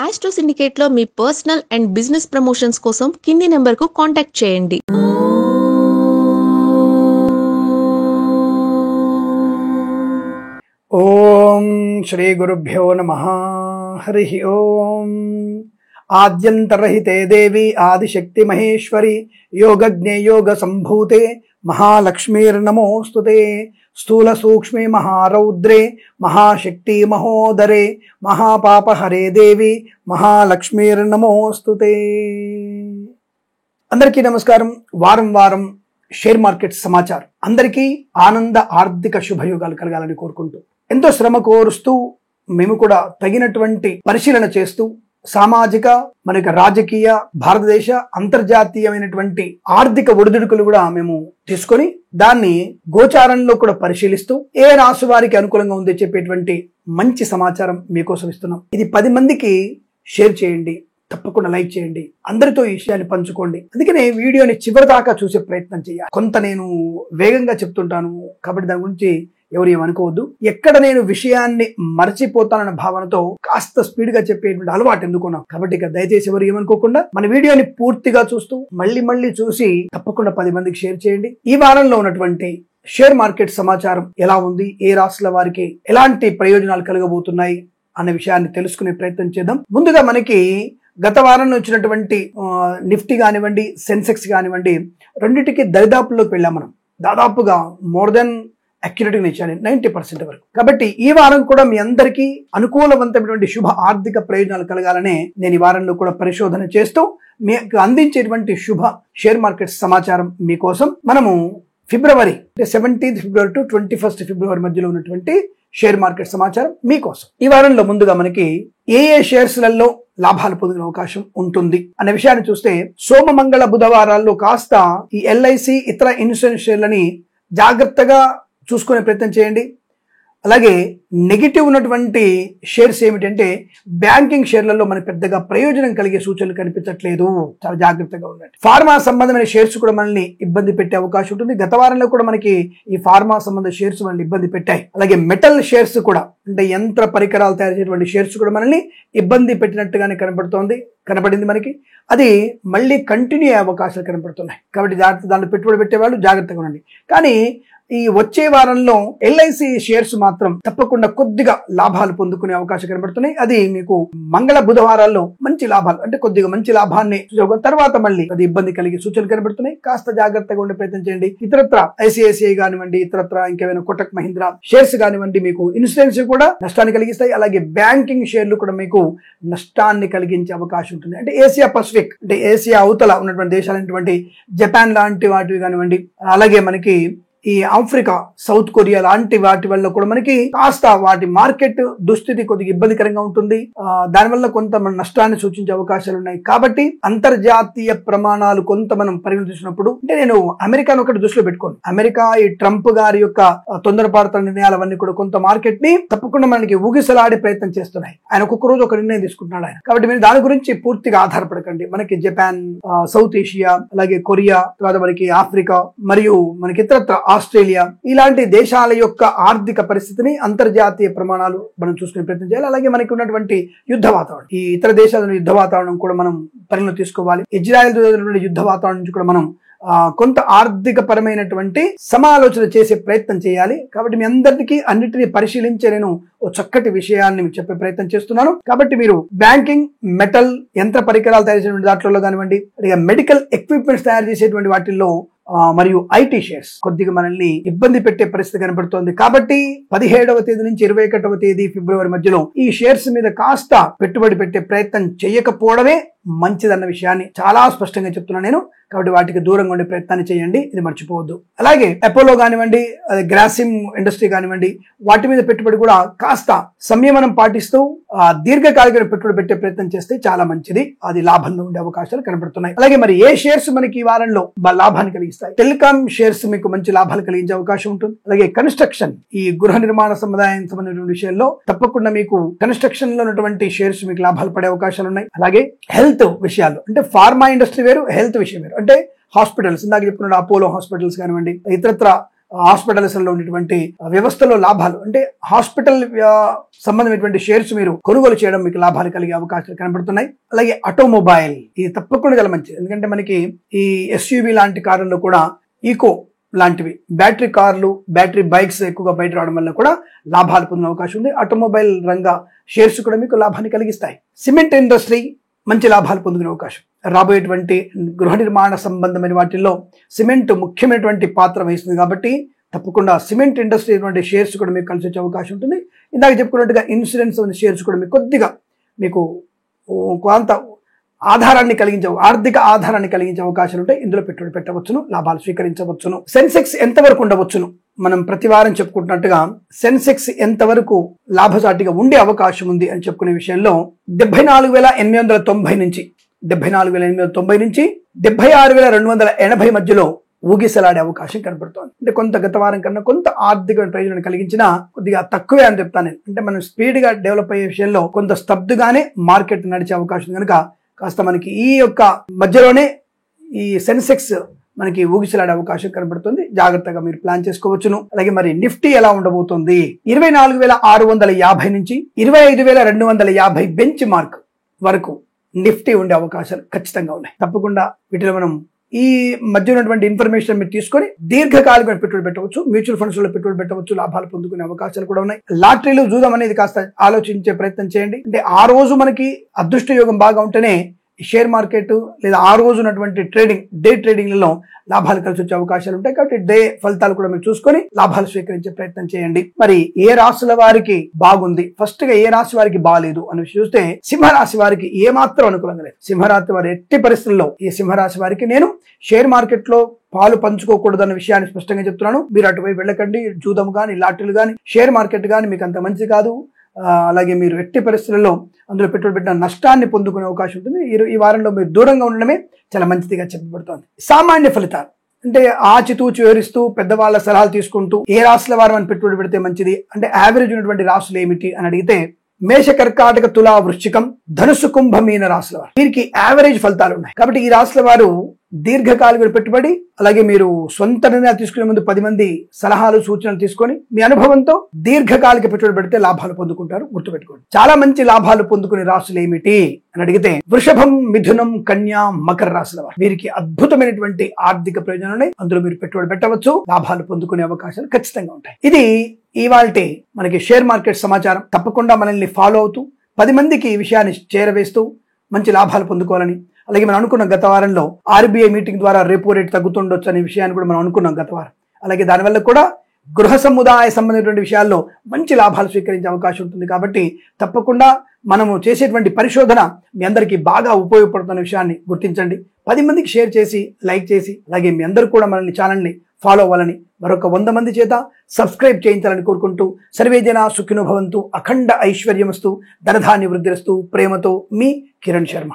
Astro సిండికేట్లో మీ personal and business promotions కోసం కింది నెంబర్కు కాంటాక్ట్ చేయండి. ఓం శ్రీ గురుభ్యో నమః. హరి ఓం. ఆద్యంతరహితే దేవి ఆదిశక్తి మహేశ్వరి యోగజ్ఞే యోగ సంభూతే మహాలక్ష్మీర్నమోస్తుతే. స్థూల సూక్ష్మే మహారౌద్రే మహాశక్తి మహోదరే మహాపాపహరే దేవి మహాలక్ష్మీర్నమోస్తుతే. అందరికీ నమస్కారం. వారం వారం షేర్ మార్కెట్ సమాచారం అందరికీ ఆనంద ఆర్థిక శుభయోగాలు కలగాలని కోరుకుంటూ, ఎంతో శ్రమ కోరుస్తూ మేము కూడా తగినటువంటి పరిశీలన చేస్తూ సామాజిక, మన యొక్క రాజకీయ, భారతదేశ అంతర్జాతీయమైనటువంటి ఆర్థిక ఒడిదుడుకులు కూడా మేము తీసుకొని దాన్ని గోచారంలో కూడా పరిశీలిస్తూ ఏ రాశి వారికి అనుకూలంగా ఉందో చెప్పేటువంటి మంచి సమాచారం మీకోసం ఇస్తున్నాం. ఇది 10 మందికి షేర్ చేయండి, తప్పకుండా లైక్ చేయండి, అందరితో ఈ విషయాన్ని పంచుకోండి. అందుకనే వీడియోని చివరి దాకా చూసే ప్రయత్నం చేయాలి. కొంత నేను వేగంగా చెప్తుంటాను కాబట్టి దాని గురించి ఎవరు ఏమనుకోవద్దు. ఎక్కడ నేను విషయాన్ని మర్చిపోతానన్న భావనతో కాస్త స్పీడ్ గా చెప్పేటువంటి అలవాటు ఎందుకున్నాం కాబట్టి ఇక దయచేసి ఎవరు ఏమనుకోకుండా మన వీడియోని పూర్తిగా చూస్తూ మళ్ళీ చూసి తప్పకుండా 10 మందికి షేర్ చేయండి. ఈ వారంలో ఉన్నటువంటి షేర్ మార్కెట్ సమాచారం ఎలా ఉంది, ఏ రాశుల వారికి ఎలాంటి ప్రయోజనాలు కలగబోతున్నాయి అనే విషయాన్ని తెలుసుకునే ప్రయత్నం చేద్దాం. ముందుగా మనకి గత వారంలో వచ్చినటువంటి నిఫ్టీ కానివ్వండి, సెన్సెక్స్ కానివ్వండి, రెండింటికి దరిదాపుల్లోకి వెళ్ళాం మనం. దాదాపుగా మోర్ దెన్ అక్యురేట్గా ఇచ్చాను 90% వరకు. కాబట్టి ఈ వారం కూడా మీ అందరికీ అనుకూలవంతమైనటువంటి శుభ ఆర్థిక ప్రయోజనాలు కలగాలనే నేను ఈ వారంలో కూడా పరిశోధన చేస్తూ మీకు అందించేటువంటి శుభ షేర్ మార్కెట్ సమాచారం మీకోసం. మనము ఫిబ్రవరి 17th ఫిబ్రవరి టు 21st ఫిబ్రవరి మధ్యలో ఉన్నటువంటి షేర్ మార్కెట్ సమాచారం మీకోసం. ఈ వారంలో ముందుగా మనకి ఏ షేర్స్లలో లాభాలు పొందే అవకాశం ఉంటుంది అనే విషయాన్ని చూస్తే, సోమ మంగళ బుధవారాల్లో కాస్త ఈ ఎల్ఐసి ఇతర ఇన్సూరెన్స్ షేర్లని జాగ్రత్తగా చూసుకునే ప్రయత్నం చేయండి. అలాగే నెగిటివ్ ఉన్నటువంటి షేర్స్ ఏమిటంటే బ్యాంకింగ్ షేర్లలో మనకు పెద్దగా ప్రయోజనం కలిగే సూచనలు కనిపించట్లేదు, చాలా జాగ్రత్తగా ఉండండి. ఫార్మా సంబంధమైన షేర్స్ కూడా మనల్ని ఇబ్బంది పెట్టే అవకాశం ఉంటుంది. గత వారంలో కూడా మనకి ఈ ఫార్మా సంబంధ షేర్స్ మనల్ని ఇబ్బంది పెట్టాయి. అలాగే మెటల్ షేర్స్ కూడా, అంటే యంత్ర పరికరాలు తయారు చేసేటువంటి షేర్స్ కూడా మనల్ని ఇబ్బంది పెట్టినట్టుగానే కనబడింది మనకి. అది మళ్ళీ కంటిన్యూ అయ్యే అవకాశాలు కనబడుతున్నాయి. కాబట్టి దాంట్లో పెట్టుబడి పెట్టేవాళ్ళు జాగ్రత్తగా ఉండండి. కానీ ఈ వచ్చే వారంలో ఎల్ఐసి షేర్స్ మాత్రం తప్పకుండా కొద్దిగా లాభాలు పొందుకునే అవకాశం కనబడుతున్నాయి. అది మీకు మంగళ బుధవారాల్లో మంచి లాభాలు, అంటే కొద్దిగా మంచి లాభాన్ని తర్వాత మళ్ళీ అది ఇబ్బంది కలిగే సూచనలు కనబడుతున్నాయి. కాస్త జాగ్రత్తగా ఉండే ప్రయత్నం చేయండి. ఇతరత్ర ఐసిఐసిఐ కానివ్వండి, ఇతరత్ర ఇంకేమైనా కోటక్ మహీంద్రా షేర్స్ కానివ్వండి, మీకు ఇన్సూరెన్స్ కూడా నష్టాన్ని కలిగిస్తాయి. అలాగే బ్యాంకింగ్ షేర్లు కూడా మీకు నష్టాన్ని కలిగించే అవకాశం ఉంటుంది. అంటే ఏసియా పసిఫిక్, అంటే ఏసియా అవతల ఉన్నటువంటి దేశాలైనటువంటి జపాన్ లాంటి వాటివి కానివ్వండి, అలాగే మనకి ఈ ఆఫ్రికా, సౌత్ కొరియా లాంటి వాటి వల్ల కూడా మనకి కాస్త వాటి మార్కెట్ దుస్థితి కొద్దిగా ఇబ్బందికరంగా ఉంటుంది. దానివల్ల కొంత మన నష్టాన్ని సూచించే అవకాశాలు ఉన్నాయి. కాబట్టి అంతర్జాతీయ ప్రమాణాలు కొంత మనం పరిగణించినప్పుడు, అంటే నేను అమెరికాను ఒకటి దృష్టిలో పెట్టుకోండి. అమెరికా ఈ ట్రంప్ గారి యొక్క తొందరపాటు నిర్ణయాలు అవన్నీ కూడా కొంత మార్కెట్ ని తప్పకుండా మనకి ఊగిసలాడే ప్రయత్నం చేస్తున్నాయి. ఆయన ఒక్కొక్క రోజు ఒక నిర్ణయం తీసుకుంటున్నాడు ఆయన. కాబట్టి మీరు దాని గురించి పూర్తిగా ఆధారపడకండి. మనకి జపాన్, సౌత్ ఏషియా, అలాగే కొరియా, తర్వాత మనకి ఆఫ్రికా మరియు మనకి ఇతరత్ర ఆస్ట్రేలియా ఇలాంటి దేశాల యొక్క ఆర్థిక పరిస్థితిని, అంతర్జాతీయ ప్రమాణాలు మనం చూసుకునే ప్రయత్నం చేయాలి. అలాగే మనకి ఉన్నటువంటి యుద్ధ వాతావరణం, ఈ ఇతర దేశాల యుద్ధ వాతావరణం కూడా మనం పరిగణలో తీసుకోవాలి. ఇజ్రాయెల్ యుద్ధ వాతావరణం నుంచి కూడా మనం కొంత ఆర్థిక పరమైనటువంటి సమాలోచన చేసే ప్రయత్నం చేయాలి. కాబట్టి మీ అందరికీ అన్నిటినీ పరిశీలించే నేను ఓ చక్కటి విషయాన్ని మీకు చెప్పే ప్రయత్నం చేస్తున్నాను. కాబట్టి మీరు బ్యాంకింగ్, మెటల్, యంత్ర పరికరాలు తయారు చేసేటువంటి దాంట్లో కానివ్వండి, మెడికల్ ఎక్విప్మెంట్స్ తయారు చేసేటువంటి వాటిల్లో మరియు ఐటీ షేర్స్ కొద్దిగా మనల్ని ఇబ్బంది పెట్టే పరిస్థితి కనబడుతోంది. కాబట్టి 17వ తేదీ నుంచి 21వ తేదీ ఫిబ్రవరి మధ్యలో ఈ షేర్స్ మీద కాస్త పెట్టుబడి పెట్టే ప్రయత్నం చేయకపోవడమే మంచిదన్న విషయాన్ని చాలా స్పష్టంగా చెప్తున్నాను నేను. కాబట్టి వాటికి దూరంగా ఉండే ప్రయత్నాన్ని చేయండి, ఇది మర్చిపోవద్దు. అలాగే అపోలో కానివ్వండి, గ్రాసిమ్ ఇండస్ట్రీ కానివ్వండి, వాటి మీద పెట్టుబడి కూడా కాస్త సంయమనం పాటిస్తూ దీర్ఘకాలిక పెట్టుబడి పెట్టే ప్రయత్నం చేస్తే చాలా మంచిది. అది లాభంలో ఉండే అవకాశాలు కనబడుతున్నాయి. అలాగే మరి ఏ షేర్స్ మనకి ఈ వారంలో లాభాన్ని కలిగిస్తాయి? టెలికాం షేర్స్ మీకు మంచి లాభాలు కలిగించే అవకాశం ఉంటుంది. అలాగే కన్స్ట్రక్షన్, ఈ గృహ నిర్మాణ సముదాయం సంబంధించిన విషయాల్లో తప్పకుండా మీకు కన్స్ట్రక్షన్ లో ఉన్నటువంటి షేర్స్ మీకు లాభాలు పడే అవకాశాలు ఉన్నాయి. అలాగే హెల్త్ విషయాలు, అంటే ఫార్మా ఇండస్ట్రీ వేరు, హెల్త్ విషయం వేరు. అంటే హాస్పిటల్స్, ఇందాక చెప్పుకున్న అపోలో హాస్పిటల్స్ కానివ్వండి, ఇతరత్ర హాస్పిటల్స్ లో ఉండేటువంటి వ్యవస్థలో లాభాలు, అంటే హాస్పిటల్ సంబంధమైనటువంటి షేర్స్ మీరు కొనుగోలు చేయడం మీకు లాభాలు కలిగే అవకాశాలు కనబడుతున్నాయి. అలాగే ఆటోమొబైల్, ఇది తప్పకుండా చాలా మంచిది. ఎందుకంటే మనకి ఈ ఎస్యూవి లాంటి కారుల్లో కూడా ఈకో లాంటివి బ్యాటరీ కార్లు, బ్యాటరీ బైక్స్ ఎక్కువగా బయట రావడం వల్ల కూడా లాభాలు పొందిన అవకాశం ఉంది. ఆటోమొబైల్ రంగ షేర్స్ కూడా మీకు లాభాన్ని కలిగిస్తాయి. సిమెంట్ ఇండస్ట్రీ మంచి లాభాలు పొందుకునే అవకాశం. రాబోయేటువంటి గృహ నిర్మాణ సంబంధమైన వాటిల్లో సిమెంట్ ముఖ్యమైనటువంటి పాత్ర వహిస్తుంది కాబట్టి తప్పకుండా సిమెంట్ ఇండస్ట్రీ అటువంటి షేర్స్ కూడా మీకు కలిసి వచ్చే అవకాశం ఉంటుంది. ఇందాక చెప్పుకున్నట్టుగా ఇన్సూరెన్స్ షేర్స్ కూడా మీకు కొద్దిగా మీకు కొంత ఆధారాన్ని కలిగించే, ఆర్థిక ఆధారాన్ని కలిగించే అవకాశాలు ఉంటాయి. ఇందులో పెట్టుబడి పెట్టవచ్చును, లాభాలు స్వీకరించవచ్చును. సెన్సెక్స్ ఎంతవరకు ఉండవచ్చును? మనం ప్రతి వారం చెప్పుకుంటున్నట్టుగా సెన్సెక్స్ ఎంతవరకు లాభసాటిగా ఉండే అవకాశం ఉంది అని చెప్పుకునే విషయంలో 74,890 నుంచి 74,890 నుంచి 76,280 మధ్యలో ఊగిసలాడే అవకాశం కనబడుతోంది. అంటే కొంత గత వారం కన్నా కొంత ఆర్థిక ప్రయోజనం కలిగించినా కొద్దిగా తక్కువే అని చెప్తాను నేను. అంటే మనం స్పీడ్ గా డెవలప్ అయ్యే విషయంలో కొంత స్తబ్దుగానే మార్కెట్ నడిచే అవకాశం కనుక కాస్త మనకి ఈ యొక్క మధ్యలోనే ఈ సెన్సెక్స్ మనకి ఊగిసలాడే అవకాశం కనబడుతుంది. జాగ్రత్తగా మీరు ప్లాన్ చేసుకోవచ్చును. అలాగే మరి నిఫ్టీ ఎలా ఉండబోతుంది? 24,650 నుంచి 25,250 బెంచ్ మార్క్ వరకు నిఫ్టీ ఉండే అవకాశాలు ఖచ్చితంగా ఉన్నాయి. తప్పకుండా వీటిలో మనం ఈ మధ్య ఉన్నటువంటి ఇన్ఫర్మేషన్ మీరు తీసుకొని దీర్ఘకాలికమైన పెట్టుబడి పెట్టవచ్చు, మ్యూచువల్ ఫండ్స్ లో పెట్టుబడి పెట్టవచ్చు, లాభాలు పొందుకునే అవకాశాలు కూడా ఉన్నాయి. లాటరీలు చూద్దాం అనేది కాస్త ఆలోచించే ప్రయత్నం చేయండి. అంటే ఆ రోజు మనకి అదృష్ట యోగం బాగా ఉంటేనే షేర్ మార్కెట్ లేదా ఆ రోజు ఉన్నటువంటి ట్రేడింగ్, డే ట్రేడింగ్లలో లాభాలు కలిసి వచ్చే అవకాశాలు ఉంటాయి. కాబట్టి డే ఫలితాలు కూడా మీరు చూసుకొని లాభాలు స్వీకరించే ప్రయత్నం చేయండి. మరి ఏ రాశుల వారికి బాగుంది, ఫస్ట్ గా ఏ రాశి వారికి బాగాలేదు అని చూస్తే సింహరాశి వారికి ఏమాత్రం అనుకూలంగా లేదు. సింహరాశి వారి ఎట్టి పరిస్థితుల్లో ఈ సింహరాశి వారికి నేను షేర్ మార్కెట్ లో పాలు పంచుకోకూడదు అన్న విషయాన్ని స్పష్టంగా చెప్తున్నాను. మీరు అటువైపు వెళ్ళకండి. జూదం గాని, లాటరీలు గాని, షేర్ మార్కెట్ గాని మీకు అంత మంచిది కాదు. అలాగే మీరు ఎట్టి పరిస్థితుల్లో అందులో పెట్టుబడి పెట్టిన నష్టాన్ని పొందుకునే అవకాశం ఉంటుంది. ఈ వారంలో మీరు దూరంగా ఉండడమే చాలా మంచిదిగా చెప్పబడుతోంది. సామాన్య ఫలితాలు అంటే ఆచితూచి వివరిస్తూ పెద్దవాళ్ళ సలహాలు తీసుకుంటూ ఏ రాశుల వారం అని పెట్టుబడి పెడితే మంచిది అంటే యావరేజ్ ఉన్నటువంటి రాశులు ఏమిటి అని అడిగితే మేష, కర్కాటక, తులా, వృశ్చికం, ధనుసు, కుంభ, మీన రాశుల వారు, వీరికి యావరేజ్ ఫలితాలు ఉన్నాయి. కాబట్టి ఈ రాశుల వారు దీర్ఘకాలిక పెట్టుబడి, అలాగే మీరు సొంత నిర్ణయాలు తీసుకునే ముందు 10 మంది సలహాలు సూచనలు తీసుకొని మీ అనుభవంతో దీర్ఘకాలిక పెట్టుబడి పెడితే లాభాలు పొందుకుంటారు. గుర్తుపెట్టుకోండి. చాలా మంచి లాభాలు పొందుకునే రాశులు ఏమిటి అని అడిగితే వృషభం, మిథునం, కన్యా, మకర రాశుల వారు, వీరికి అద్భుతమైనటువంటి ఆర్థిక ప్రయోజనాలు ఉన్నాయి. అందులో మీరు పెట్టుబడి పెట్టవచ్చు, లాభాలు పొందుకునే అవకాశాలు ఖచ్చితంగా ఉంటాయి. ఇది ఇవాల్టి మనకి షేర్ మార్కెట్ సమాచారం. తప్పకుండా మనల్ని ఫాలో అవుతూ 10 మందికి ఈ విషయాన్ని చేరవేస్తూ మంచి లాభాలు పొందుకోవాలని, అలాగే మనం అనుకున్నాం గత వారంలో ఆర్బీఐ మీటింగ్ ద్వారా రెపో రేట్ తగ్గుతుండొచ్చు అనే విషయాన్ని కూడా మనం అనుకున్నాం గత వారం. అలాగే దానివల్ల కూడా గృహ సముదాయ సంబంధించినటువంటి విషయాల్లో మంచి లాభాలు స్వీకరించే అవకాశం ఉంటుంది. కాబట్టి తప్పకుండా మనము చేసేటువంటి పరిశోధన మీ అందరికీ బాగా ఉపయోగపడుతున్న విషయాన్ని గుర్తించండి. 10 మందికి షేర్ చేసి, లైక్ చేసి, అలాగే మీ అందరూ కూడా మనల్ని ఛానల్ని ఫాలో అవ్వాలని, మరొక 100 మంది చేత సబ్స్క్రైబ్ చేయించాలని కోరుకుంటూ సర్వేజన సుఖినో భవంతు, అఖండ ఐశ్వర్యమస్తు, ధనధాన్య వృద్ధిరస్తు, ప్రేమతో మీ కిరణ్ శర్మ.